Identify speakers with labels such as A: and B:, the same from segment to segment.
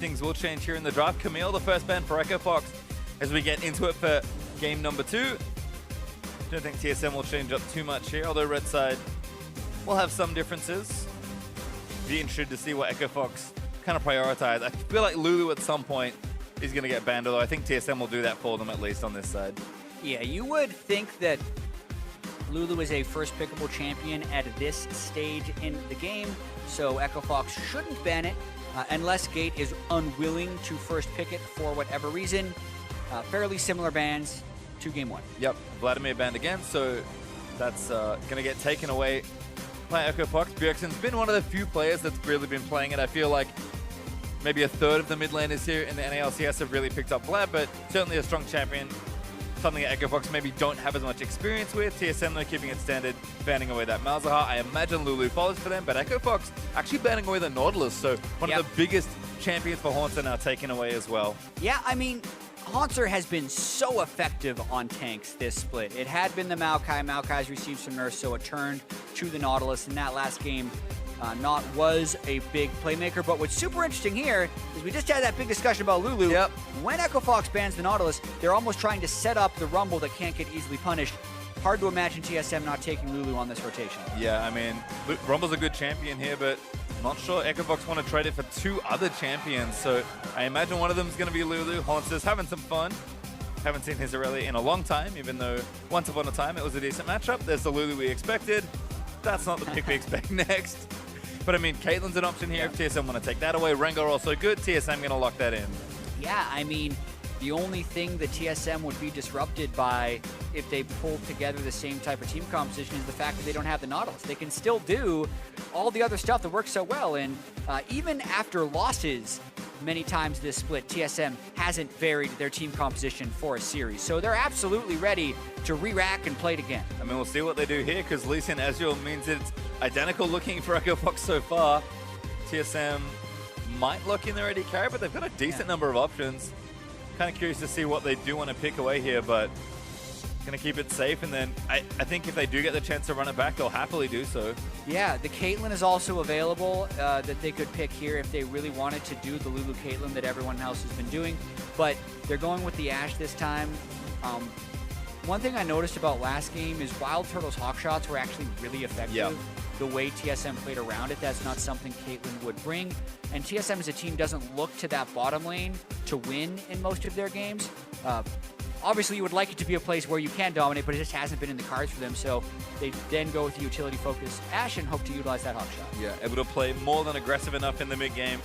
A: things will change here in the draft. Camille, the first ban for Echo Fox, as we get into it for game number 2. Don't think TSM will change up too much here, although Red side will have some differences. Be interested to see what Echo Fox kind of prioritize. I feel like Lulu at some point is going to get banned, although I think TSM will do that for them at least on this side.
B: Yeah, you would think that Lulu is a first pickable champion at this stage in the game, so Echo Fox shouldn't ban it unless Gate is unwilling to first pick it for whatever reason. Fairly similar bans to game 1.
A: Yep, Vladimir banned again, so that's going to get taken away by Echo Fox. Bjergsen's been one of the few players that's really been playing it. I feel like maybe a third of the mid laners here in the LCS have really picked up Vlad, but certainly a strong champion. Something that Echo Fox maybe don't have as much experience with. TSM, though, keeping it standard, banning away that Malzahar. I imagine Lulu follows for them, but Echo Fox actually banning away the Nautilus, so one of the biggest champions for Haunter now taken away as well.
B: Yeah, I mean, Haunter has been so effective on tanks this split. It had been the Maokai. Maokai's received some nerfs, so it turned to the Nautilus in that last game. Not was a big playmaker, but what's super interesting here is we just had that big discussion about Lulu.
A: Yep.
B: When Echo Fox bans the Nautilus, they're almost trying to set up the Rumble that can't get easily punished. Hard to imagine TSM not taking Lulu on this rotation.
A: Yeah, I mean, Rumble's a good champion here, but not sure Echo Fox want to trade it for 2 other champions, so I imagine one of them is going to be Lulu. Haunter's having some fun. Haven't seen his Irelia in a long time, even though once upon a time it was a decent matchup. There's the Lulu we expected. That's not the pick we expect next. But I mean, Caitlyn's an option here if TSM want to take that away. Rengar also good. TSM going to lock that in.
B: Yeah, I mean, the only thing that TSM would be disrupted by if they pulled together the same type of team composition is the fact that they don't have the Nautilus. They can still do all the other stuff that works so well, and even after losses many times this split, TSM hasn't varied their team composition for a series. So they're absolutely ready to re-rack and play it again.
A: I mean, we'll see what they do here, because Lee Sin Ezreal means it's identical looking for Echo Fox so far. TSM might lock in their AD carry, but they've got a decent number of options. Kind of curious to see what they do want to pick away here, but going to keep it safe, and then I think if they do get the chance to run it back, they'll happily do so.
B: Yeah, the Caitlyn is also available that they could pick here if they really wanted to do the Lulu Caitlyn that everyone else has been doing, but they're going with the Ashe this time. One thing I noticed about last game is Wild Turtle's hawk shots were actually really effective.
A: Yep.
B: The way TSM played around it, that's not something Caitlyn would bring. And TSM as a team doesn't look to that bottom lane to win in most of their games. Obviously, you would like it to be a place where you can dominate, but it just hasn't been in the cards for them. So they then go with the utility-focused Ashe and hope to utilize that hawk shot.
A: Yeah, able to play more than aggressive enough in the mid-game.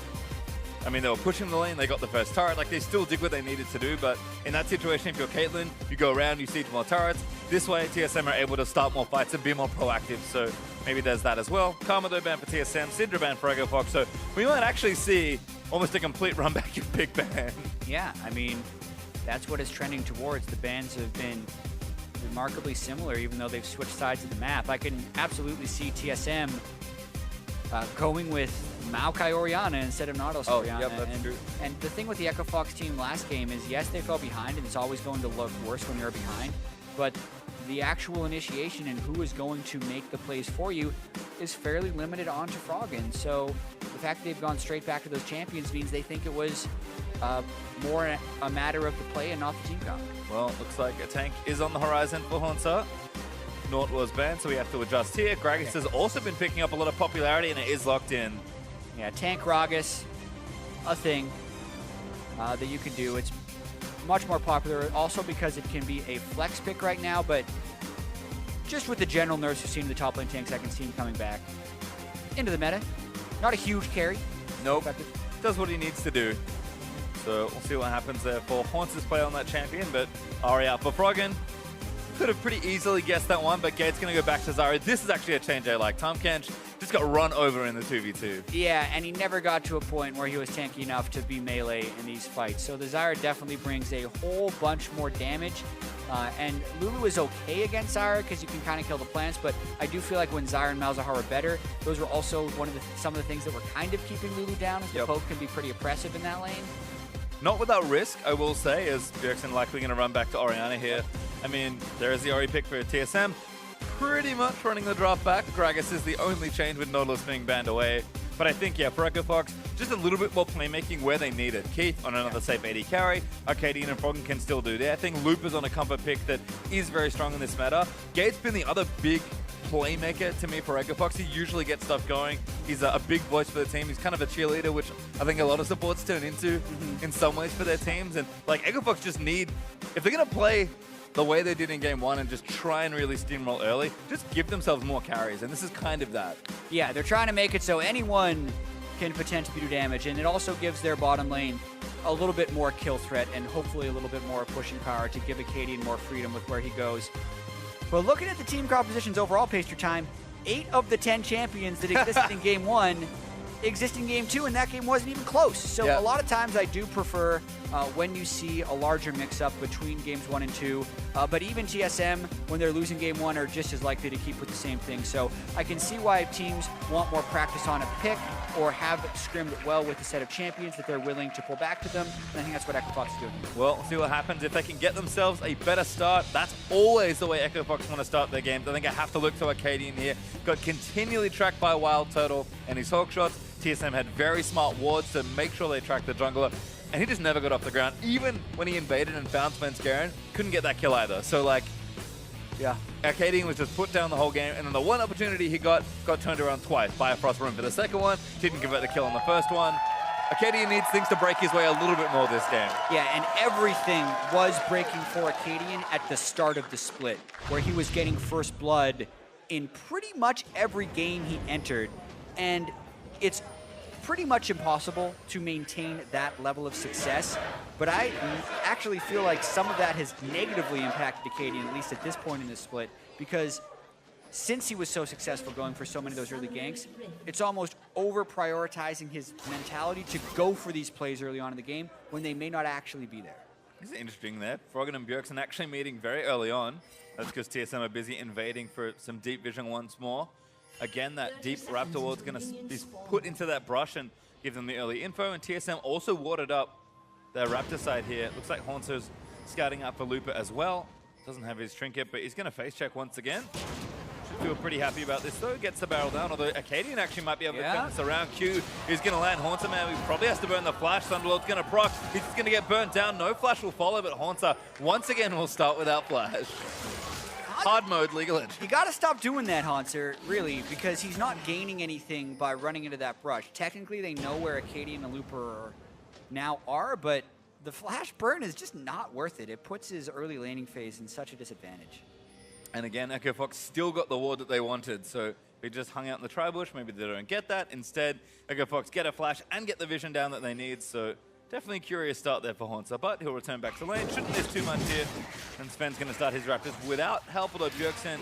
A: I mean, they were pushing the lane, they got the first turret, like they still did what they needed to do, but in that situation, if you're Caitlyn, you go around, you siege more turrets. This way, TSM are able to start more fights and be more proactive, so maybe there's that as well. Karma though banned for TSM, Syndra banned for Echo Fox, so we might actually see almost a complete run back of Big Ban.
B: Yeah, I mean, that's what it's trending towards. The bans have been remarkably similar, even though they've switched sides of the map. I can absolutely see TSM going with Maokai Orianna instead of Nautilus Orianna.
A: Yep, that's true.
B: And the thing with the Echo Fox team last game is, yes, they fell behind, and it's always going to look worse when you're behind, but the actual initiation and who is going to make the plays for you is fairly limited onto Froggen. So the fact that they've gone straight back to those champions means they think it was more a matter of the play and not the team comp.
A: Well, looks like a tank is on the horizon for Haunter. Nort was banned, so we have to adjust here. Gragas has also been picking up a lot of popularity, and it is locked in.
B: Yeah, tank Gragas, a thing that you can do. It's much more popular also because it can be a flex pick right now, but just with the general nerfs we've seen in the top lane tanks, I can see him coming back into the meta. Not a huge carry.
A: Nope. Does what he needs to do. So we'll see what happens there for Haunter's play on that champion, but Ari out for Froggen. Could have pretty easily guessed that one, but Gate's going to go back to Zyra. This is actually a change I like. Tahm Kench just got run over in the 2v2.
B: Yeah, and he never got to a point where he was tanky enough to be melee in these fights. So the Zyra definitely brings a whole bunch more damage. And Lulu is okay against Zyra because you can kind of kill the plants, but I do feel like when Zyra and Malzahar were better, those were also some of the things that were kind of keeping Lulu down, as the poke can be pretty oppressive in that lane.
A: Not without risk, I will say, as Bjergsen likely going to run back to Orianna here. I mean, there is the Ori pick for TSM. Pretty much running the draft back. Gragas is the only change with Nautilus being banned away. But I think, yeah, for Echo Fox, just a little bit more playmaking where they need it. Keith on another safe AD carry. Arcadian and Froggen can still do their thing. Looper's on a comfort pick that is very strong in this meta. Gate's been the other big playmaker to me for Echo Fox. He usually gets stuff going. He's a big voice for the team. He's kind of a cheerleader, which I think a lot of supports turn into in some ways for their teams. And like Echo Fox just need, if they're going to play the way they did in game one and just try and really steamroll early, just give themselves more carries. And this is kind of that.
B: Yeah, they're trying to make it so anyone can potentially do damage. And it also gives their bottom lane a little bit more kill threat and hopefully a little bit more pushing power to give Acadian more freedom with where he goes. But looking at the team compositions overall, Paster Time, 8 of the 10 champions that existed in Game 1 exist in Game 2, and that game wasn't even close. So a lot of times I do prefer when you see a larger mix-up between Games 1 and 2. But even TSM, when they're losing Game 1, are just as likely to keep with the same thing. So I can see why teams want more practice on a pick or have scrimmed well with a set of champions that they're willing to pull back to them. And I think that's what Echo Fox is doing.
A: Well, we'll see what happens if they can get themselves a better start. That's always the way Echo Fox want to start their games. I think I have to look to Arcadian here. Got continually tracked by Wild Turtle and his hawk shots. TSM had very smart wards to make sure they tracked the jungler, and he just never got off the ground. Even when he invaded and found Svenskeren, couldn't get that kill either. So like, yeah, Arcadian was just put down the whole game, and then the one opportunity he got turned around twice. Bifrost room for the second one, didn't convert the kill on the first one. Arcadian needs things to break his way a little bit more this game.
B: Yeah, and everything was breaking for Arcadian at the start of the split, where he was getting first blood in pretty much every game he entered. And it's pretty much impossible to maintain that level of success, but I actually feel like some of that has negatively impacted Acadian, at least at this point in this split, because since he was so successful going for so many of those early ganks, it's almost over-prioritizing his mentality to go for these plays early on in the game when they may not actually be there.
A: This is interesting there. Froggen and Bjergsen actually meeting very early on. That's because TSM are busy invading for some deep vision once more. Again, that deep Raptor ward's going to be put into that brush and give them the early info. And TSM also warded up their Raptor side here. Looks like Haunter's scouting out for Looper as well. Doesn't have his trinket, but he's going to face check once again. Should feel pretty happy about this though. Gets the barrel down, although Acadian actually might be able to turn this around. Q is going to land Haunter, man. He probably has to burn the flash. Thunderlord's going to proc. He's just going to get burnt down. No flash will follow, but Haunter once again will start without flash. Hard mode, Legal Edge.
B: You got to stop doing that, Haunter, really, because he's not gaining anything by running into that brush. Technically, they know where Acadian and Looper now are, but the flash burn is just not worth it. It puts his early laning phase in such a disadvantage.
A: And again, Echo Fox still got the ward that they wanted, so they just hung out in the tri-bush. Maybe they don't get that. Instead, Echo Fox get a flash and get the vision down that they need, so definitely a curious start there for Haunter, but he'll return back to lane. Shouldn't miss too much here. And Sven's going to start his Raptors without help, although Bjergsen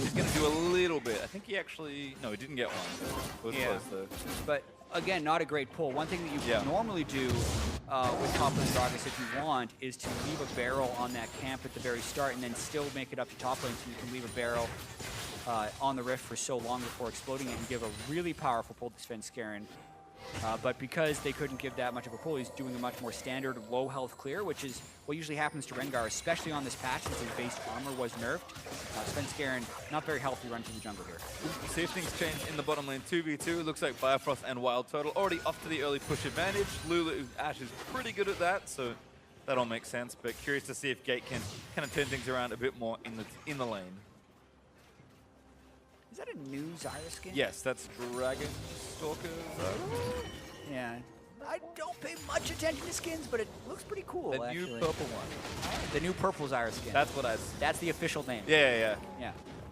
A: is going to do a little bit. I think he actually... No, he didn't get one. It was close, though.
B: But again, not a great pull. One thing that you normally do with top lane Gragas, if you want, is to leave a barrel on that camp at the very start and then still make it up to top lane so you can leave a barrel on the rift for so long before exploding it and give a really powerful pull to Svenskeren. But because they couldn't give that much of a pull, he's doing a much more standard low health clear, which is what usually happens to Rengar, especially on this patch since his base armor was nerfed. Svenskeren, not very healthy run to the jungle here.
A: See if things change in the bottom lane 2v2. Looks like Bifrost and Wild Turtle already off to the early push advantage. Lulu Ash is pretty good at that, so that all makes sense. But curious to see if Gate can kind of turn things around a bit more in the lane.
B: Is that a new Zyra skin?
A: Yes, that's Dragon Stalker Zyra.
B: Yeah. I don't pay much attention to skins, but it looks pretty cool,
A: The
B: actually.
A: new purple one.
B: The new purple Zyra skin.
A: That's what I...
B: That's the official name.
A: Yeah.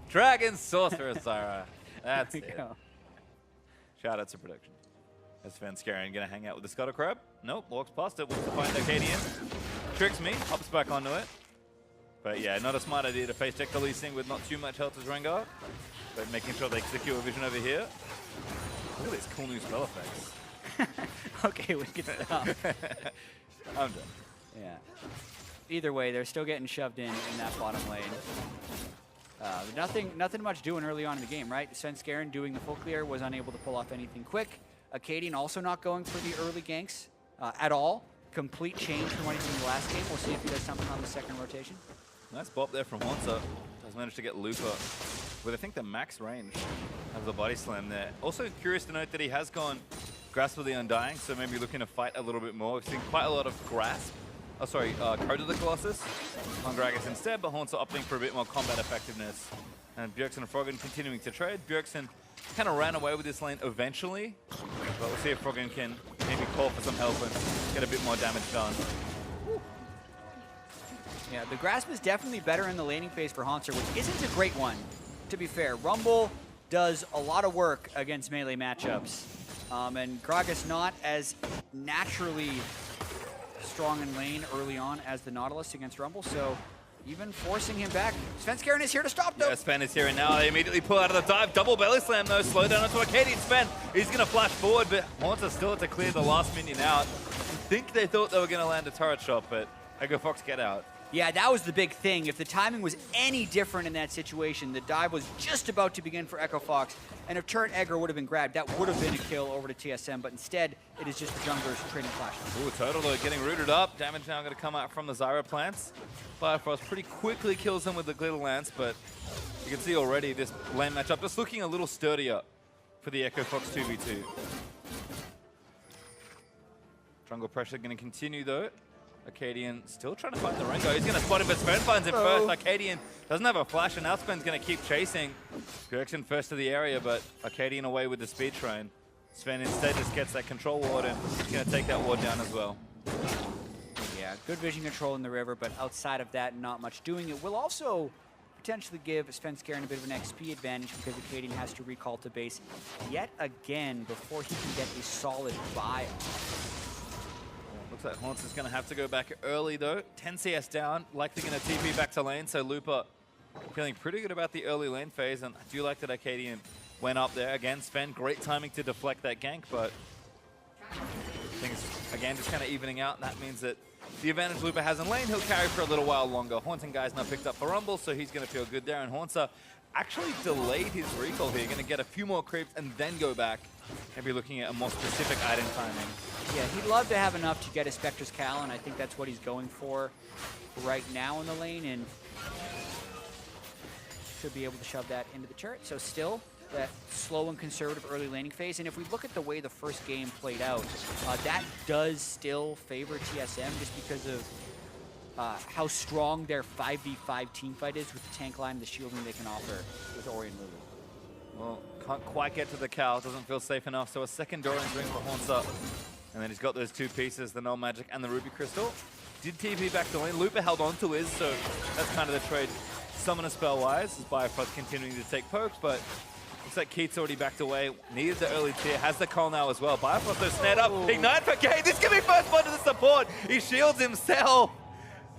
A: Dragon Sorcerer Zyra. That's it.
B: Go.
A: Shout out to production. As Svenskeren going to hang out with the Scuttle Crab. Nope, walks past it, wants to find Arcadian. Tricks me, hops back onto it. But yeah, not a smart idea to face check the Lee Sin with not too much health as Rengar. But making sure they secure vision over here. Look at these cool new spell effects.
B: Okay, we can stop.
A: I'm done.
B: Yeah. Either way, they're still getting shoved in that bottom lane. Nothing much doing early on in the game, right? Svenskeren doing the full clear was unable to pull off anything quick. Acadian also not going for the early ganks at all. Complete change from what he's in the last game. We'll see if he does something on the second rotation.
A: Nice bop there from Haunter. Does manage to get Looper with I think the max range of the body slam there. Also curious to note that he has gone Grasp of the Undying, so maybe looking to fight a little bit more. We've seen quite a lot of Grasp. Oh, sorry, Code of the Colossus on Gragas instead, but Haunter opting for a bit more combat effectiveness. And Bjergsen and Froggen continuing to trade. Bjergsen kind of ran away with this lane eventually, but we'll see if Froggen can maybe call for some help and get a bit more damage done.
B: Yeah, the Grasp is definitely better in the laning phase for Haunter, which isn't a great one, to be fair. Rumble does a lot of work against melee matchups, and Gragas not as naturally strong in lane early on as the Nautilus against Rumble, so even forcing him back. Svenskeren is here to stop though.
A: Yeah, Sven is here and now. They immediately pull out of the dive. Double belly slam though. Slow down onto Arcadian. Sven, he's going to flash forward, but Haunter still had to clear the last minion out. I think they thought they were going to land a turret shot, but Echo Fox get out.
B: Yeah, that was the big thing. If the timing was any different in that situation, the dive was just about to begin for Echo Fox, and if turret Egger would have been grabbed, that would have been a kill over to TSM, but instead, it is just the junglers trading flashes.
A: Ooh, Turtle though getting rooted up. Damage now going to come out from the Zyra plants. Firefrost pretty quickly kills them with the Glitter Lance, but you can see already this lane matchup just looking a little sturdier for the Echo Fox 2v2. Jungle pressure going to continue though. Arcadian still trying to find the Rengo. He's going to spot him, but Sven finds him first. Arcadian doesn't have a flash, and now Sven's going to keep chasing. Bjergsen first to the area, but Arcadian away with the speed train. Sven instead just gets that control ward, and he's going to take that ward down as well.
B: Yeah, good vision control in the river, but outside of that, not much doing. It will also potentially give Svenskeren a bit of an XP advantage because Arcadian has to recall to base yet again before he can get a solid buy.
A: Looks like Haunter's going to have to go back early though. 10 CS down, likely going to TP back to lane, so Lupa feeling pretty good about the early lane phase, and I do like that Arcadian went up there. Again, Sven, great timing to deflect that gank, but things, again, just kind of evening out, and that means that the advantage Lupa has in lane, he'll carry for a little while longer. Haunting guy's now picked up for Rumble, so he's going to feel good there, and Haunter actually delayed his recall here, going to get a few more creeps and then go back, maybe looking at a more specific item timing.
B: Yeah, he'd love to have enough to get a Spectre's Cal, and I think that's what he's going for right now in the lane, and should be able to shove that into the turret. So still, that slow and conservative early laning phase, and if we look at the way the first game played out, that does still favor TSM just because of how strong their 5v5 team fight is with the tank line and the shielding they can offer with Ori and Lulu.
A: Well, can't quite get to the Cal, doesn't feel safe enough, so a second Dorian's ring for Haunter. And then he's got those two pieces, the Null Magic and the Ruby Crystal. Did TP back to lane. Lupa held on to his, so that's kind of the trade. Summoner spell-wise, as Bifrost continuing to take pokes, but looks like Keith's already backed away. Needed the early tier, has the call now as well. Bifrost though snared up. Ignite for Kate. This can be first blood to the support. He shields himself,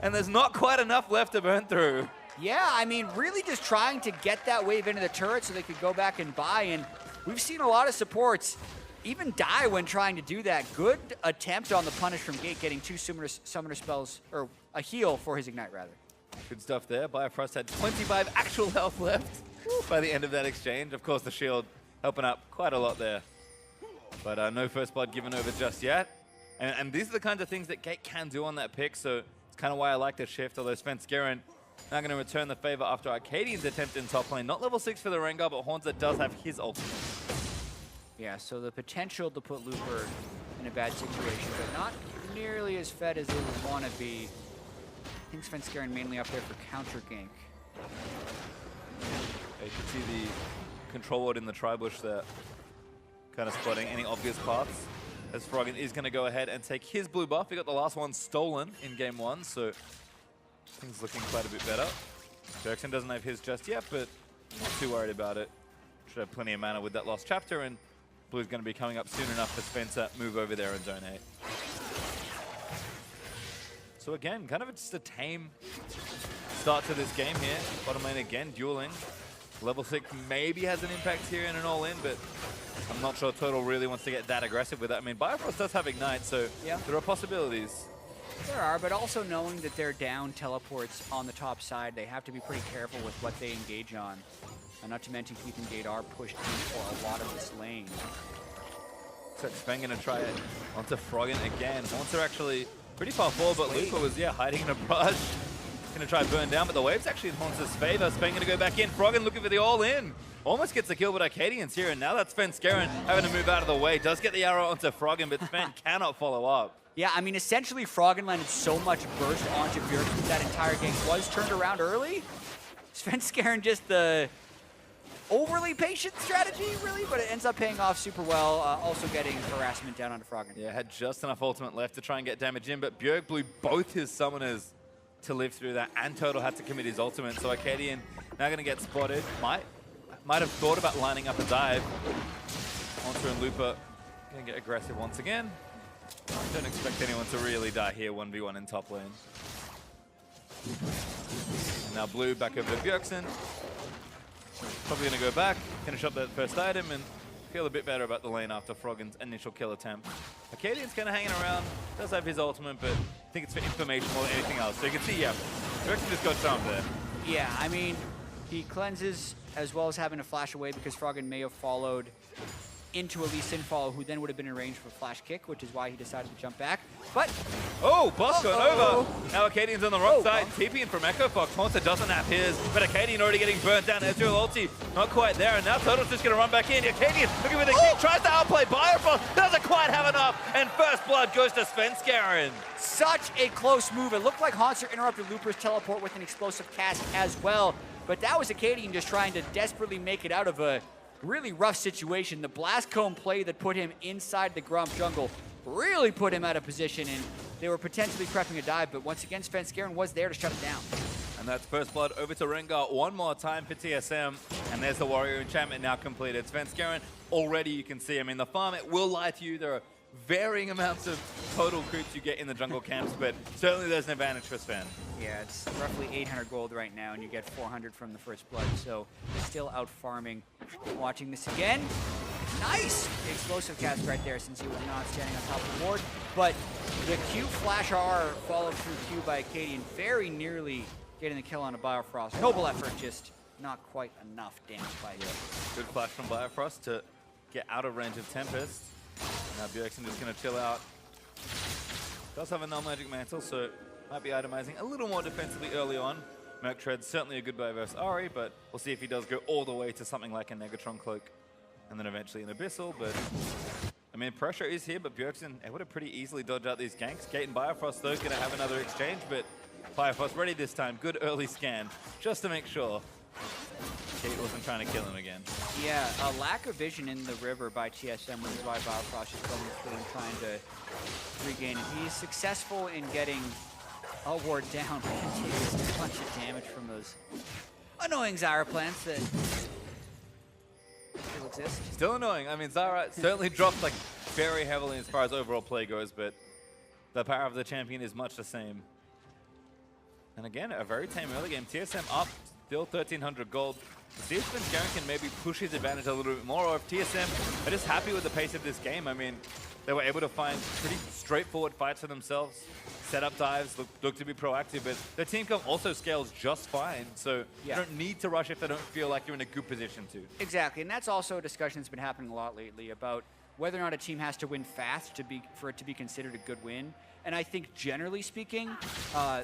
A: and there's not quite enough left to burn through.
B: Yeah, I mean, really just trying to get that wave into the turret so they could go back and buy, and we've seen a lot of supports even die when trying to do that. Good attempt on the punish from Gate, getting two summoner spells, or a heal for his Ignite, rather.
A: Good stuff there. Bifrost had 25 actual health left by the end of that exchange. Of course, the shield helping out quite a lot there. But no first blood given over just yet. And these are the kinds of things that Gate can do on that pick, so it's kind of why I like the shift, although Svenskeren now going to return the favor after Arcadian's attempt in top lane. Not level 6 for the Rengar, but Haunter does have his ultimate.
B: Yeah, so the potential to put Looper in a bad situation, but not nearly as fed as they would want to be. I think Svenskeren mainly up there for counter gank.
A: You can see the control ward in the tri-bush there, kind of spotting any obvious paths. As Froggen is going to go ahead and take his blue buff. He got the last one stolen in game 1, so things looking quite a bit better. Bjergsen doesn't have his just yet, but not too worried about it. Should have plenty of mana with that lost chapter, and Blue's going to be coming up soon enough for Spencer move over there and donate. So again, kind of just a tame start to this game here. Bottom lane again, dueling. Level 6 maybe has an impact here in an all-in, but I'm not sure Turtle really wants to get that aggressive with that. I mean, Bifrost does have Ignite, so yeah, there are possibilities.
B: There are, but also knowing that they're down teleports on the top side, they have to be pretty careful with what they engage on. And not to mention Keith and Gate are pushed in for a lot of this lane.
A: So Sven going to try it onto Froggen again. Haunter actually pretty far forward, but Lupa was, hiding in a brush. Gonna try burn down, but the wave's actually in Hauntz's favor. Sven gonna go back in. Froggen looking for the all-in. Almost gets the kill, but Arcadian's here, and now that's Svenskeren having to move out of the way. Does get the arrow onto Froggen, but Sven cannot follow up.
B: Yeah, I mean, essentially, Froggen landed so much burst onto Bjergsen that entire game was turned around early. Svenskeren just the overly patient strategy, really, but it ends up paying off super well, also getting harassment down onto Froggen.
A: Yeah, had just enough ultimate left to try and get damage in, but Bjerg blew both his summoners to live through that, and Total had to commit his ultimate, so Arcadian now going to get spotted. Might have thought about lining up a dive. Monster and Looper going to get aggressive once again. Don't expect anyone to really die here 1v1 in top lane. And now Blue back over to Bjergsen. Probably going to go back, finish up that first item, and feel a bit better about the lane after Froggen's initial kill attempt. Arcadian's kind of hanging around, does have his ultimate, but I think it's for information more than anything else. So you can see, yeah, Bjergsen just got charmed there.
B: Yeah, I mean, he cleanses as well as having to flash away because Froggen may have followed into a Lee Sin follow, who then would have been in range for a flash kick, which is why he decided to jump back. But
A: oh, Boss going over. Now Arcadian's on the wrong side. TP in from Echo Fox. Haunter doesn't have his, but Arcadian already getting burnt down. Ezreal ulti, not quite there, and now Total's just going to run back in. Arcadian looking for the kick, tries to outplay Biofrost, doesn't quite have enough, and first blood goes to Svenskeren.
B: Such a close move. It looked like Haunter interrupted Looper's teleport with an explosive cast as well, but that was Arcadian just trying to desperately make it out of a really rough situation. The Blast Cone play that put him inside the Grump jungle really put him out of position, and they were potentially prepping a dive, but once again, Svenskeren was there to shut it down.
A: And that's first blood over to Rengar one more time for TSM, and there's the Warrior enchantment now completed. Svenskeren, already you can see, I mean, the farm, it will lie to you. There are varying amounts of total creeps you get in the jungle camps, but certainly there's an advantage for Sven.
B: Yeah, it's roughly 800 gold right now, and you get 400 from the first blood, so still out farming. Watching this again. Nice explosive cast right there since he was not standing on top of the board, but the Q flash R followed through Q by Arcadian, very nearly getting the kill on a Biofrost. Noble effort, just not quite enough damage by him.
A: Good flash from Biofrost to get out of range of Tempest. Now Bjergsen just going to chill out. Does have a null magic mantle, so might be itemizing a little more defensively early on. Merc Tread's certainly a good buy versus Ahri, but we'll see if he does go all the way to something like a Negatron Cloak and then eventually an Abyssal. But I mean, pressure is here, but Bjergsen able to pretty easily dodge out these ganks. Kate and Biofrost though going to have another exchange, but Biofrost ready this time. Good early scan just to make sure Kate wasn't trying to kill him again.
B: Yeah, a lack of vision in the river by TSM, which is why Biofrost is coming through and trying to regain it. He's successful in getting a ward down, but he takes a bunch of damage from those annoying Zyra plants that still exist.
A: Still annoying. I mean, Zyra certainly dropped like very heavily as far as overall play goes, but the power of the champion is much the same. And again, a very tame early game. TSM up, still 1,300 gold. See if Svenskeren can maybe push his advantage a little bit more, or if TSM are just happy with the pace of this game. I mean, they were able to find pretty straightforward fights for themselves. Set up dives, look to be proactive, but their team comp also scales just fine, so you don't need to rush if they don't feel like you're in a good position to.
B: Exactly, and that's also a discussion that's been happening a lot lately about whether or not a team has to win fast for it to be considered a good win. And I think generally speaking,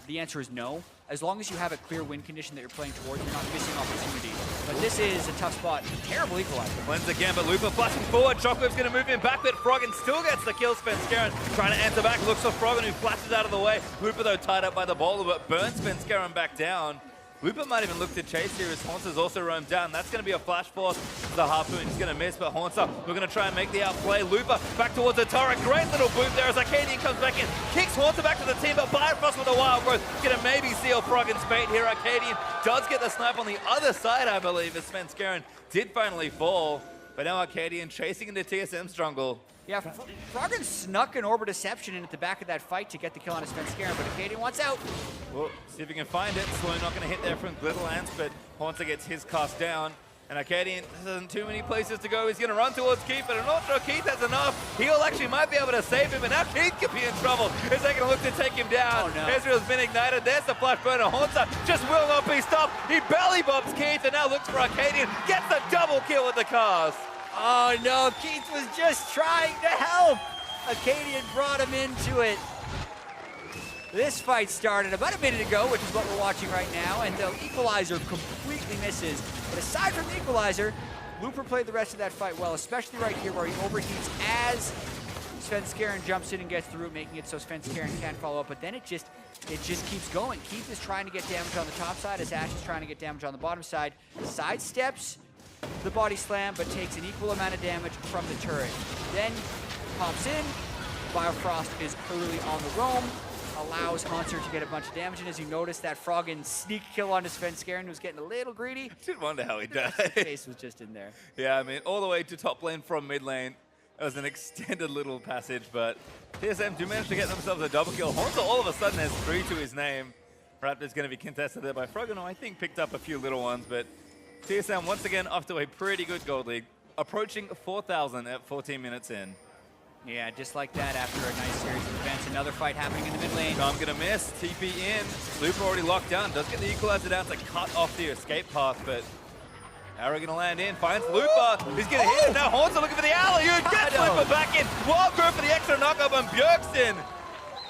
B: the answer is no. As long as you have a clear win condition that you're playing towards, you're not missing opportunity. But this is a tough spot. Terrible equalizer.
A: Cleanse again, but Looper flashing forward. Shockwave's going to move him back, but Froggen still gets the kill. Svenskeren trying to answer back. Looks for Froggen, who flashes out of the way. Looper, though, tied up by the bowler, but burns Svenskeren back down. Looper might even look to chase here as Haunter's also roamed down. That's going to be a flash force. The Harpoon is going to miss, but Haunter, we're going to try and make the outplay. Looper back towards the turret. Great little boom there as Arcadian comes back in. Kicks Haunter back to the team, but Biofrost with a wild growth. Going to maybe seal Froggen's fate here. Arcadian does get the snipe on the other side, I believe, as Svenskeren did finally fall. But now Arcadian chasing into TSM's jungle.
B: Yeah, Froggen snuck an Orb of Deception in at the back of that fight to get the kill on his Svenskeren, but Arcadian wants out.
A: Well, see if he can find it. Slow not going to hit there from Glitterlance, but Haunter gets his cast down. And Arcadian hasn't too many places to go. He's going to run towards Keith, but I'm not sure Keith has enough. He'll actually might be able to save him, but now Keith could be in trouble. Is they going to look to take him down?
B: Oh, no.
A: Ezreal's been ignited. There's the flash burner. Haunter just will not be stopped. He belly bumps Keith and now looks for Arcadian. Gets the double kill with the cast.
B: Oh no, Keith was just trying to help. Arcadian brought him into it. This fight started about a minute ago, which is what we're watching right now, and the equalizer completely misses. But aside from the equalizer, Looper played the rest of that fight well, especially right here where he overheats as Svenskeren jumps in and gets through, making it so Svenskeren can't follow up. But then it just keeps going. Keith is trying to get damage on the top side as Ash is trying to get damage on the bottom side. Sidesteps the body slam, but takes an equal amount of damage from the turret. Then pops in. Biofrost is early on the roam, allows Hunter to get a bunch of damage. And as you notice, that Froggen sneak kill onto Svenskeren, who's getting a little greedy.
A: I did wonder how he died.
B: His face was just in there.
A: Yeah, I mean, all the way to top lane from mid lane. It was an extended little passage, but TSM do manage to get themselves a double kill. Haunter all of a sudden has 3 to his name. Raptor's going to be contested there by Froggen, who I think picked up a few little ones, but TSM once again off to a pretty good gold league, approaching 4,000 at 14 minutes in.
B: Yeah, just like that after a nice series of events. Another fight happening in the mid lane.
A: I'm going to miss. TP in. Looper already locked down. Does get the equalizer down to cut off the escape path, but Arrow going to land in. Finds Looper. He's going to hit it. Now Haunter looking for the alley. Gets Looper back in. Wild Growth for the extra knockup, and Bjergsen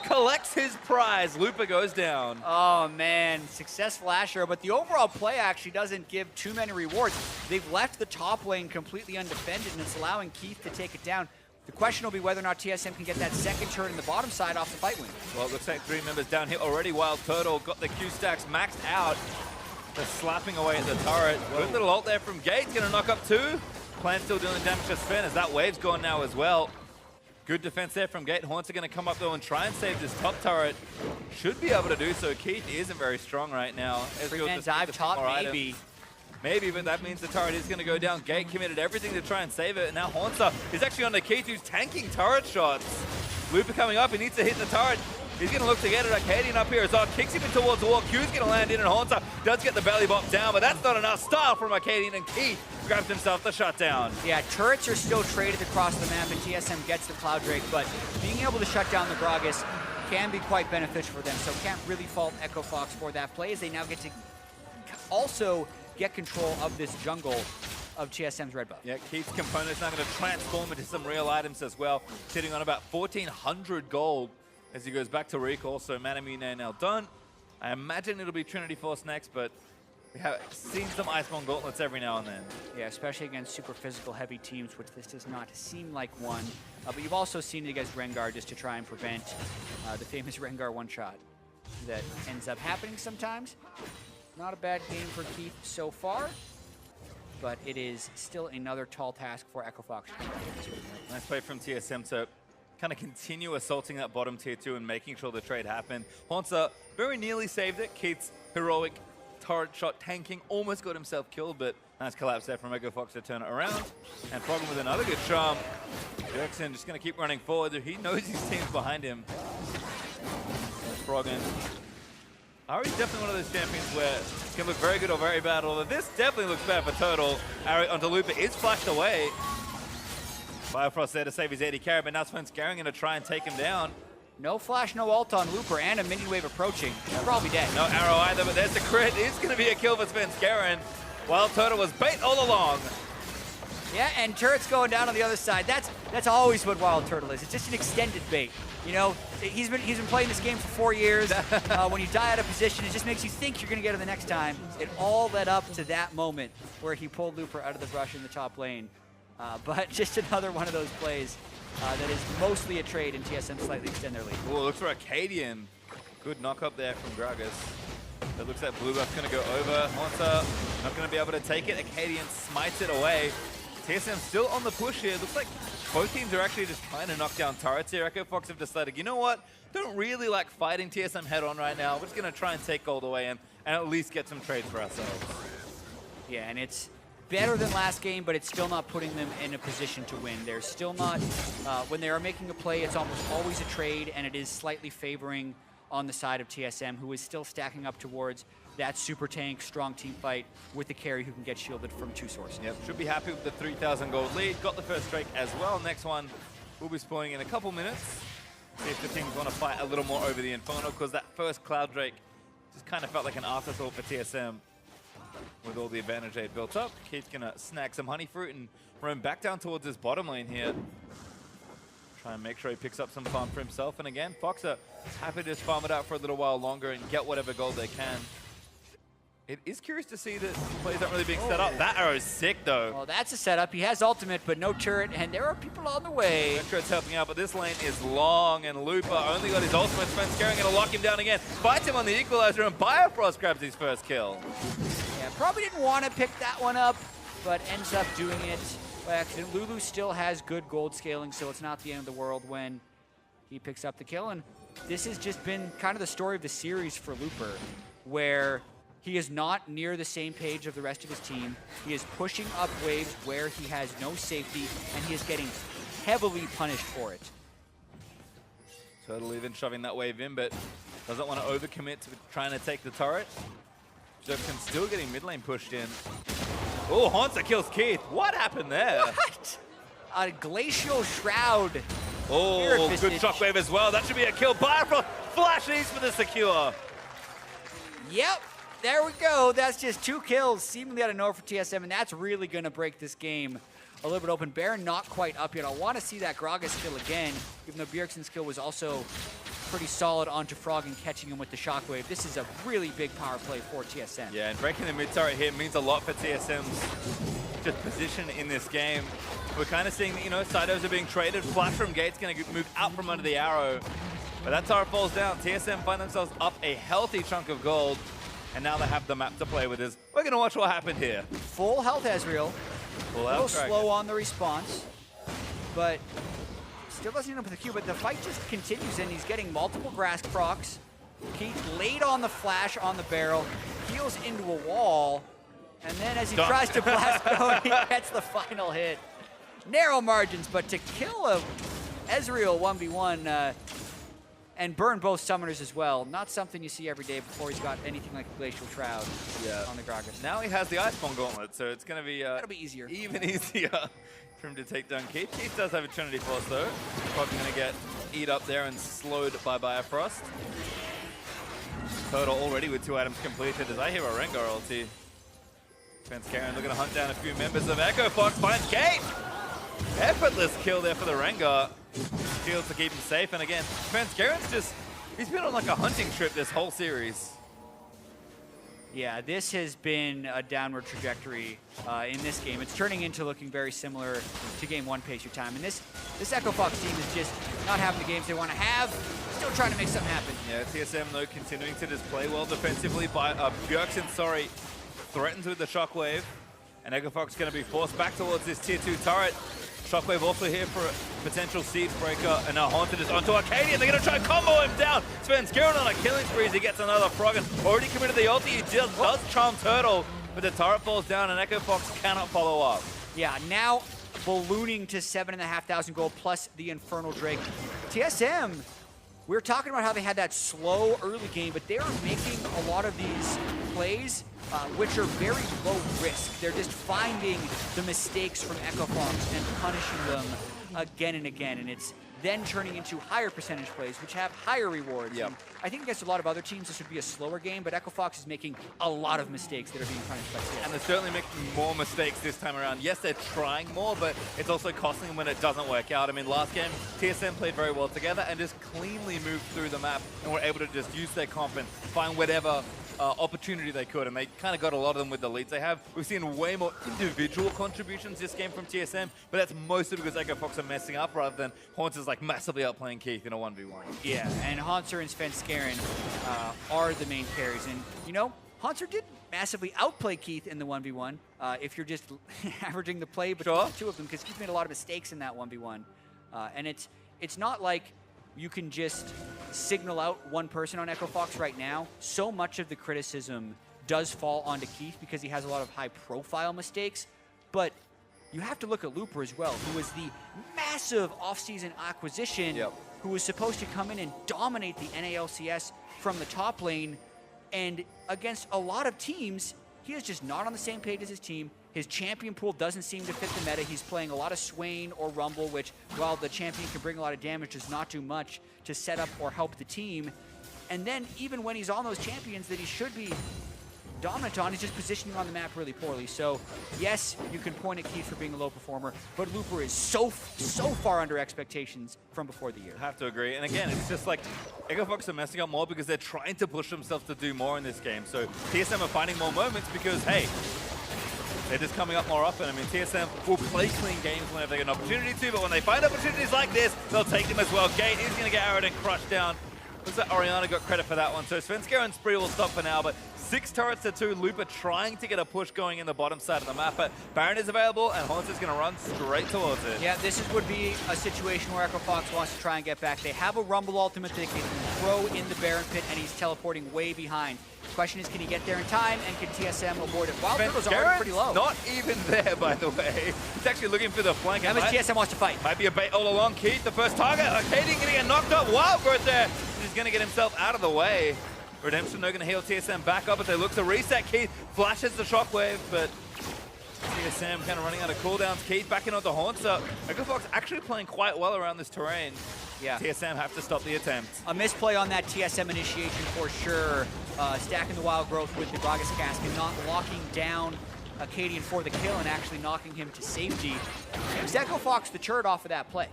A: collects his prize. Looper goes down.
B: Oh man, successful Asher, but the overall play actually doesn't give too many rewards. They've left the top lane completely undefended, and it's allowing Keith to take it down. The question will be whether or not TSM can get that second turret in the bottom side off the fight wing.
A: Well, it looks like 3 members down here already. Wild Turtle got the Q stacks maxed out. They're slapping away at the turret. Good little ult there from Gate's going to knock up 2. Plan still doing damage to Sven as that wave's gone now as well. Good defense there from Gate. Haunts are going to come up though and try and save this top turret. Should be able to do so. Keith isn't very strong right now.
B: Three-man dive top, maybe.
A: Maybe, but that means the turret is going to go down. Gate committed everything to try and save it, and now Haunter is actually on the Keith, who's tanking turret shots. Looper coming up, he needs to hit the turret. He's going to look to get it. Arcadian up here as Zod kicks him in towards the wall. Q's going to land in, and Haunter does get the belly bop down, but that's not enough. Style from Arcadian, and Keith grabs himself the shutdown.
B: Yeah, turrets are still traded across the map, and TSM gets the Cloud Drake, but being able to shut down the Gragas can be quite beneficial for them, so can't really fault Echo Fox for that play, as they now get to also get control of this jungle of TSM's red buff.
A: Yeah, Keith's component is now going to transform into some real items as well, sitting on about 1,400 gold as he goes back to recall. So Manamune now done. I imagine it'll be Trinity Force next, but we have seen some Iceborne gauntlets every now and then.
B: Yeah, especially against super physical heavy teams, which this does not seem like one. But you've also seen it against Rengar just to try and prevent the famous Rengar one-shot that ends up happening sometimes. Not a bad game for Keith so far, but it is still another tall task for Echo Fox.
A: Nice play from TSM to kind of continue assaulting that bottom tier 2 and making sure the trade happened. Haunter very nearly saved it. Keith's heroic turret shot tanking almost got himself killed, but nice collapse there from Echo Fox to turn it around. And Froggen with another good charm. Bjergsen just going to keep running forward. He knows his team's behind him. Froggen. Ari's definitely one of those champions where it can look very good or very bad, although this definitely looks bad for Turtle. Ari onto Looper is flashed away. Biofrost there to save his 80 carry, but now Svenskeren going to try and take him down.
B: No flash, no ult on Looper, and a minion wave approaching. He'll probably dead.
A: No arrow either, but there's the crit. It's going to be a kill for Svenskeren. Wild Turtle was bait all along.
B: Yeah, and turret's going down on the other side. That's always what Wild Turtle is. It's just an extended bait. You know, he's been playing this game for 4 years. When you die out of position, it just makes you think you're going to get him the next time. It all led up to that moment where he pulled Looper out of the brush in the top lane. But just another one of those plays that is mostly a trade, and TSM slightly extend their lead.
A: Oh, looks for Arcadian. Good knock up there from Gragas. It looks like Blue Buff's going to go over. Haunter not going to be able to take it. Arcadian smites it away. TSM still on the push here. Looks like both teams are actually just trying to knock down turrets here. Echo Fox have decided, you know what? Don't really like fighting TSM head on right now. We're just going to try and take gold away and at least get some trades for ourselves.
B: Yeah, and it's better than last game, but it's still not putting them in a position to win. They're still not, when they are making a play, it's almost always a trade, and it is slightly favoring on the side of TSM, who is still stacking up towards that super tank, strong team fight with the carry who can get shielded from 2 sources.
A: Yep, should be happy with the 3,000 gold lead. Got the first Drake as well. Next one will be spawning in a couple minutes. See if the teams want to fight a little more over the Inferno, because that first Cloud Drake just kind of felt like an afterthought for TSM. With all the advantage they had built up, Keith's going to snag some honey fruit and roam back down towards his bottom lane here. Try and make sure he picks up some farm for himself. And again, Fox are happy to just farm it out for a little while longer and get whatever gold they can. It is curious to see that plays aren't really being set up. That arrow is sick, though.
B: Well, that's a setup. He has ultimate, but no turret, and there are people on the way.
A: That turret's helping out, but this lane is long, and Looper only got his ultimate. Svenskeren gonna lock him down again. Fights him on the equalizer, and Biofrost grabs his first kill.
B: Yeah, probably didn't want to pick that one up, but ends up doing it by accident. Lulu still has good gold scaling, so it's not the end of the world when he picks up the kill. And this has just been kind of the story of the series for Looper, where he is not near the same page of the rest of his team. He is pushing up waves where he has no safety, and he is getting heavily punished for it.
A: Turtle even shoving that wave in, but doesn't want to overcommit to trying to take the turret. Jefferson still getting mid lane pushed in. Oh, Haunter kills Keith. What happened there?
B: What? A Glacial Shroud.
A: Oh, good shockwave as well. That should be a kill. Biofrost flashes for the secure.
B: Yep. There we go. That's just 2 kills, seemingly out of nowhere for TSM, and that's really going to break this game a little bit open. Baron not quite up yet. I want to see that Gragas kill again, even though Bjergsen's kill was also pretty solid onto Frog and catching him with the shockwave. This is a really big power play for TSM.
A: Yeah, and breaking the mid turret here means a lot for TSM's just position in this game. We're kind of seeing that, you know, Sidos are being traded. Flash from Gate's going to move out from under the arrow. But that turret falls down. TSM find themselves up a healthy chunk of gold. And now they have the map to play with. We're going to watch what happened here.
B: Full health Ezreal.
A: Full
B: a little
A: health
B: slow on the response. But still doesn't end up with the Q. But the fight just continues, and he's getting multiple grass procs. Keith laid on the flash on the barrel. Heals into a wall. And then as he tries to blast go, he gets the final hit. Narrow margins, but to kill a Ezreal 1v1 and burn both summoners as well, not something you see every day before he's got anything like a Glacial Shroud on the Gragas.
A: Now he has the Iceborne Gauntlet, so it's going to be
B: that'll be easier.
A: Even easier for him to take down Keith. Keith does have a Trinity Force, though. Probably going to get eat up there and slowed by Biofrost. Turtle already with 2 items completed as I hear a Rengar ulti. Svenskeren looking to hunt down a few members of Echo Fox, finds Kate! Effortless kill there for the Rengar. Shields to keep him safe, and again, Svenskeren's just, he's been on like a hunting trip this whole series.
B: Yeah, this has been a downward trajectory in this game. It's turning into looking very similar to Game 1 Pace Your Time. And this Echo Fox team is just not having the games they want to have, still trying to make something happen.
A: Yeah, TSM though continuing to just play well defensively. Bjergsen, threatens with the Shockwave. And Echo Fox going to be forced back towards this tier 2 turret. Shockwave also here for a potential Siege Breaker, and now Haunted is onto Arcadian. They're going to try and combo him down. Svenskeren on a killing spree as he gets another frog, and already committed the ulti. He just does charm Turtle, but the turret falls down, and Echo Fox cannot follow up.
B: Yeah, now ballooning to 7,500 gold plus the Infernal Drake. TSM, we were talking about how they had that slow early game, but they are making a lot of these plays which are very low risk. They're just finding the mistakes from Echo Fox and punishing them again and again, and it's then turning into higher percentage plays, which have higher rewards.
A: Yep.
B: I think against a lot of other teams, this would be a slower game, but Echo Fox is making a lot of mistakes that are being punished by TSM.
A: And they're certainly making more mistakes this time around. Yes, they're trying more, but it's also costing them when it doesn't work out. I mean, last game, TSM played very well together and just cleanly moved through the map and were able to just use their comp and find whatever opportunity they could, and they kind of got a lot of them with the leads they have. We've seen way more individual contributions this game from TSM, but that's mostly because Echo Fox are messing up rather than Haunter's like massively outplaying Keith in a 1v1.
B: Yeah, and Haunter and Svenskeren are the main carries, and you know, Haunter did massively outplay Keith in the 1v1 if you're just averaging the play between the two of them, because Keith made a lot of mistakes in that 1v1. And it's not like you can just signal out one person on Echo Fox right now. So much of the criticism does fall onto Keith because he has a lot of high-profile mistakes, but you have to look at Looper as well, who was the massive off-season acquisition who was supposed to come in and dominate the NALCS from the top lane, and against a lot of teams, he is just not on the same page as his team. His champion pool doesn't seem to fit the meta. He's playing a lot of Swain or Rumble, which, while the champion can bring a lot of damage, does not do much to set up or help the team. And then even when he's on those champions that he should be dominant on is just positioning on the map really poorly. So, yes, you can point at Keith for being a low performer, but Looper is so far under expectations from before the year.
A: I have to agree. And again, it's just like Echo Fox are messing up more because they're trying to push themselves to do more in this game. So TSM are finding more moments because, hey, they're just coming up more often. I mean, TSM will play clean games whenever they get an opportunity to, but when they find opportunities like this, they'll take them as well. Gate is going to get arrowed and crushed down. Looks like Oriana got credit for that one. So Svenskeren and Spree will stop for now, but 6 turrets to 2. Looper trying to get a push going in the bottom side of the map, but Baron is available, and Haunter is going to run straight towards it.
B: Yeah, would be a situation where Echo Fox wants to try and get back. They have a Rumble ultimate that they can throw in the Baron pit, and he's teleporting way behind. The question is, can he get there in time, and can TSM avoid it? Wild Turtle's already pretty low.
A: Not even there, by the way. He's actually looking for the flank.
B: How much TSM wants to fight?
A: Might be a bait all along. Keith, the first target. Arcadian going to get knocked up. Wild Growth there. He's going to get himself out of the way. Redemption, they're going to heal TSM back up as they look to reset. Keith flashes the shockwave, but TSM kind of running out of cooldowns. Keith backing onto Haunter. Echo Fox actually playing quite well around this terrain.
B: Yeah.
A: TSM have to stop the attempt.
B: A misplay on that TSM initiation for sure. Stacking the Wild Growth with the Gragas Cask and not locking down Arcadian for the kill and actually knocking him to safety. Gives Echo Fox the turret off of that play.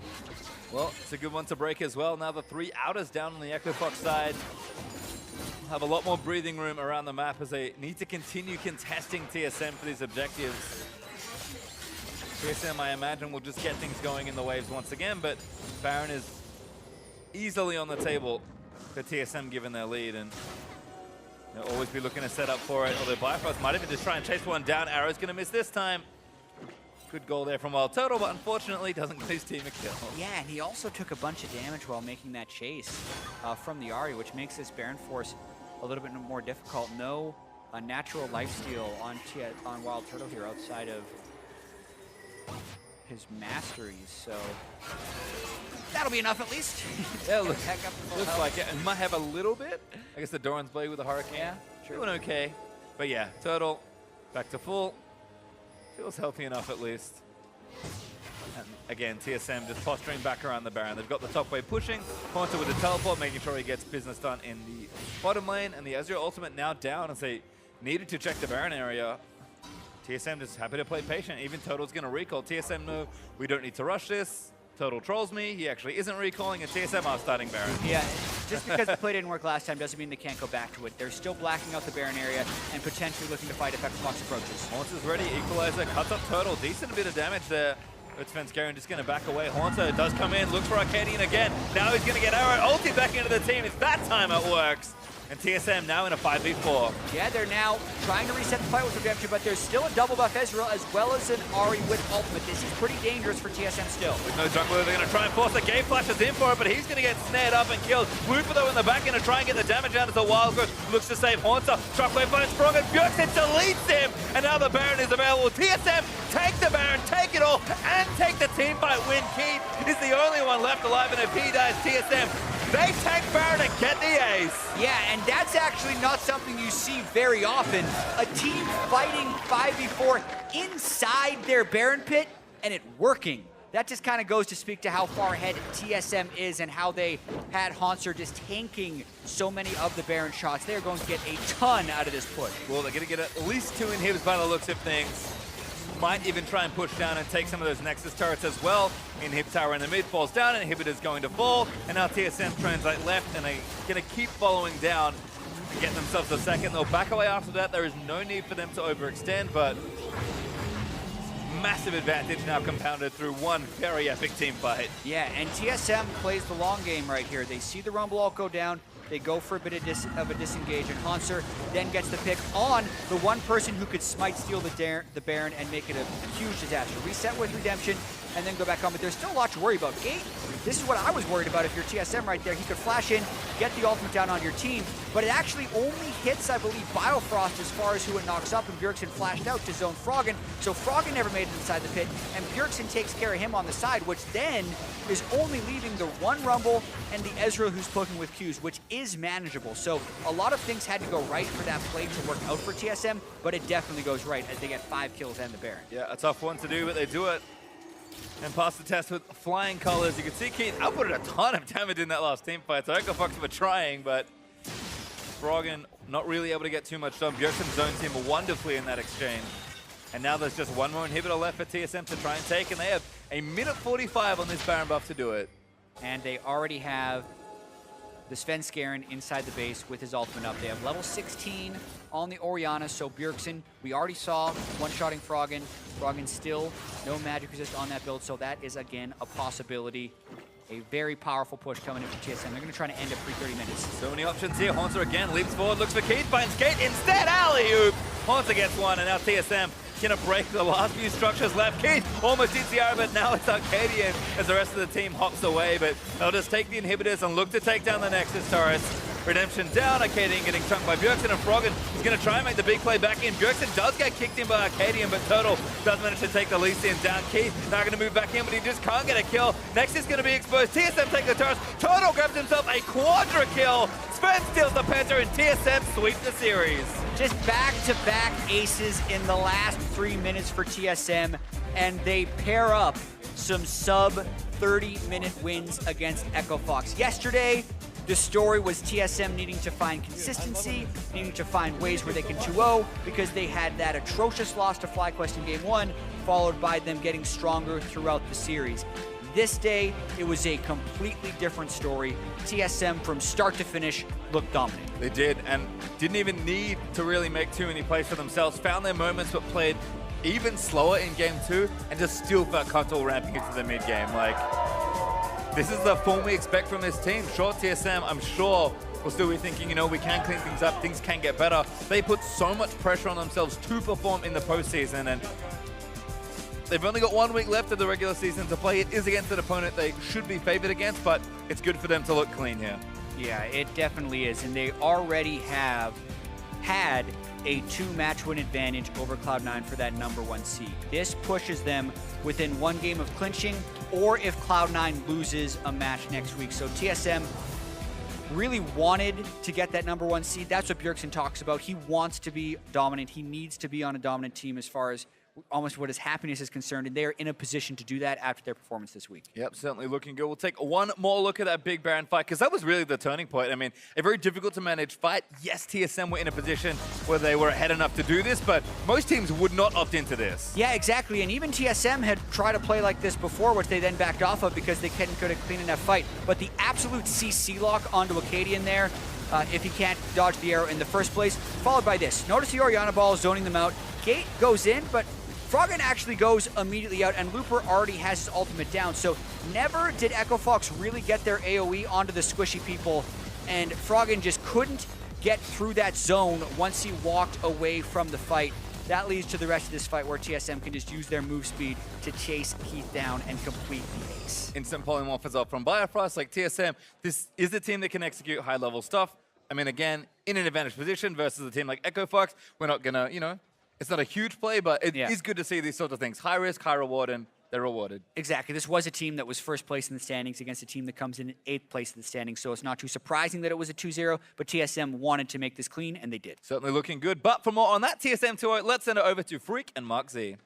A: Well, it's a good one to break as well. Now the 3 outers down on the Echo Fox side have a lot more breathing room around the map as they need to continue contesting TSM for these objectives. TSM, I imagine, will just get things going in the waves once again, but Baron is easily on the table for TSM given their lead, and they'll always be looking to set up for it. Although Bifrost might even just try and chase one down. Arrow's going to miss this time. Good goal there from Wild Turtle, but unfortunately doesn't get his team a kill.
B: Yeah, and he also took a bunch of damage while making that chase from the Ahri, which makes this Baron Force a little bit more difficult. No natural lifesteal on Wild Turtle here outside of his masteries, so that'll be enough at least.
A: Yeah, looks like it. It might have a little bit. I guess the Doran's Blade with the Hurricane.
B: Yeah, true.
A: Doing okay. But yeah, Turtle back to full. Feels healthy enough at least. And again, TSM just posturing back around the Baron. They've got the top wave pushing. Haunter with the teleport, making sure he gets business done in the bottom lane. And the Ezreal ultimate now down as they needed to check the Baron area. TSM just happy to play patient. Even Total's going to recall. TSM know we don't need to rush this. Total trolls me. He actually isn't recalling, and TSM are starting Baron.
B: Yeah, just because the play didn't work last time doesn't mean they can't go back to it. They're still blacking out the Baron area and potentially looking to fight if Echo Fox approaches.
A: Haunter's ready. Equalizer cuts up Turtle. Decent bit of damage there. But Svenskeren just going to back away. Haunter does come in, looks for Arcadian again. Now he's going to get arrowed. Ulti back into the team. It's that time it works. And TSM now in a 5v4.
B: Yeah, they're now trying to reset the fight with Redemption, but there's still a double buff Ezreal as well as an Ahri with ultimate. This is pretty dangerous for TSM still.
A: With no jungler, they're going to try and force the Gate Flashes in for it, but he's going to get snared up and killed. Looper, though, in the back end to try and get the damage out as the Wild Growth looks to save Haunter. Shockwave finds Sprung, and Bjergsen deletes him. And now the Baron is available. TSM take the Baron, take it all, and take the team fight win. Keith is the only one left alive, and if he dies, TSM, they take Baron and get the ace.
B: Yeah, and that's actually not something you see very often. A team fighting 5v4 inside their Baron pit, and it working. That just kind of goes to speak to how far ahead TSM is and how they had Haunter just tanking so many of the Baron shots. They're going to get a ton out of this push.
A: Well, they're going to get at least 2 inhibs by the looks of things. Might even try and push down and take some of those Nexus turrets as well. Inhib tower in the mid falls down, and Inhibitor's going to fall. And now TSM translate left, and they're going to keep following down and get themselves a second. They'll back away after that. There is no need for them to overextend, but massive advantage now compounded through one very epic team fight.
B: Yeah, and TSM plays the long game right here. They see the Rumble ult go down. They go for a bit of a disengage, and Haunter then gets the pick on the one person who could smite steal the Baron and make it a huge disaster. Reset with Redemption, and then go back on, but there's still a lot to worry about. Gate, this is what I was worried about if you're TSM right there. He could flash in, get the ultimate down on your team, but it actually only hits, I believe, Biofrost as far as who it knocks up, and Bjergsen flashed out to zone Froggen, so Froggen never made it inside the pit, and Bjergsen takes care of him on the side, which then is only leaving the one Rumble and the Ezreal who's poking with Qs, which is manageable. So a lot of things had to go right for that play to work out for TSM, but it definitely goes right as they get 5 kills and the Baron.
A: Yeah, a tough one to do, but they do it and pass the test with flying colors. You can see Keith outputted a ton of damage in that last team fight, so Echo Fox were trying, but Froggen not really able to get too much done. Bjergsen zones him wonderfully in that exchange. And now there's just one more inhibitor left for TSM to try and take, and they have a minute 45 on this Baron buff to do it.
B: And they already have the Svenskeren inside the base with his ultimate up. They have level 16 on the Orianna, so Bjergsen, we already saw one-shotting Froggen. Froggen still no magic resist on that build, so that is, again, a possibility. A very powerful push coming in from TSM. They're going to try to end it pre-30 minutes.
A: So many options here. Haunter again leaps forward, looks for Keith, finds Kate, instead alley-oop! Haunter gets one, and now TSM gonna break the last few structures left. Keith almost hits the arrow, but now it's Arcadian as the rest of the team hops away, but they'll just take the inhibitors and look to take down the Nexus turrets. Redemption down, Arcadian getting chunked by Bjergsen, and Froggen is going to try and make the big play back in. Bjergsen does get kicked in by Arcadian, but Turtle does manage to take the Lycian down. Keith now going to move back in, but he just can't get a kill. Nexus is going to be exposed. TSM take the turrets. Turtle grabs himself a quadra kill. Sven steals the Penta, and TSM sweep the series.
B: Just back-to-back aces in the last 3 minutes for TSM, and they pair up some sub-30-minute wins against Echo Fox. Yesterday, the story was TSM needing to find consistency, needing to find ways where they can 2-0 because they had that atrocious loss to FlyQuest in Game 1, followed by them getting stronger throughout the series. This day, it was a completely different story. TSM, from start to finish, looked dominant.
A: They did, and didn't even need to really make too many plays for themselves. Found their moments, but played even slower in Game 2, and just still felt comfortable ramping into the mid-game. Like, this is the form we expect from this team. Sure, TSM, I'm sure, will still be thinking, you know, we can clean things up, things can get better. They put so much pressure on themselves to perform in the postseason, and they've only got 1 week left of the regular season to play. It is against an opponent they should be favored against, but it's good for them to look clean here.
B: Yeah, it definitely is, and they already have had a 2-match win advantage over Cloud9 for that #1 seed. This pushes them within 1 game of clinching, or if Cloud9 loses a match next week. So TSM really wanted to get that #1 seed. That's what Bjergsen talks about. He wants to be dominant. He needs to be on a dominant team as far as almost what his happiness is concerned, and they are in a position to do that after their performance this week.
A: Yep, certainly looking good. We'll take one more look at that big Baron fight, because that was really the turning point. I mean, a very difficult to manage fight. Yes, TSM were in a position where they were ahead enough to do this, but most teams would not opt into this.
B: Yeah, exactly, and even TSM had tried to play like this before, which they then backed off of because they couldn't get a clean enough fight. But the absolute CC lock onto Acadian there, if he can't dodge the arrow in the first place, followed by this. Notice the Orianna ball zoning them out. Gate goes in, but Froggen actually goes immediately out, and Looper already has his ultimate down. So never did Echo Fox really get their AoE onto the squishy people, and Froggen just couldn't get through that zone once he walked away from the fight. That leads to the rest of this fight where TSM can just use their move speed to chase Keith down and complete the ace.
A: Instant polymorph as well from Biofrost. Like TSM, this is a team that can execute high-level stuff. I mean, again, in an advantage position versus a team like Echo Fox, we're not gonna, you know, it's not a huge play, but it is good to see these sorts of things. High risk, high reward, and they're rewarded.
B: Exactly. This was a team that was first place in the standings against a team that comes in 8th place in the standings, so it's not too surprising that it was a 2-0, but TSM wanted to make this clean, and they did.
A: Certainly looking good, but for more on that TSM 2-0, let's send it over to Freak and Mark Z.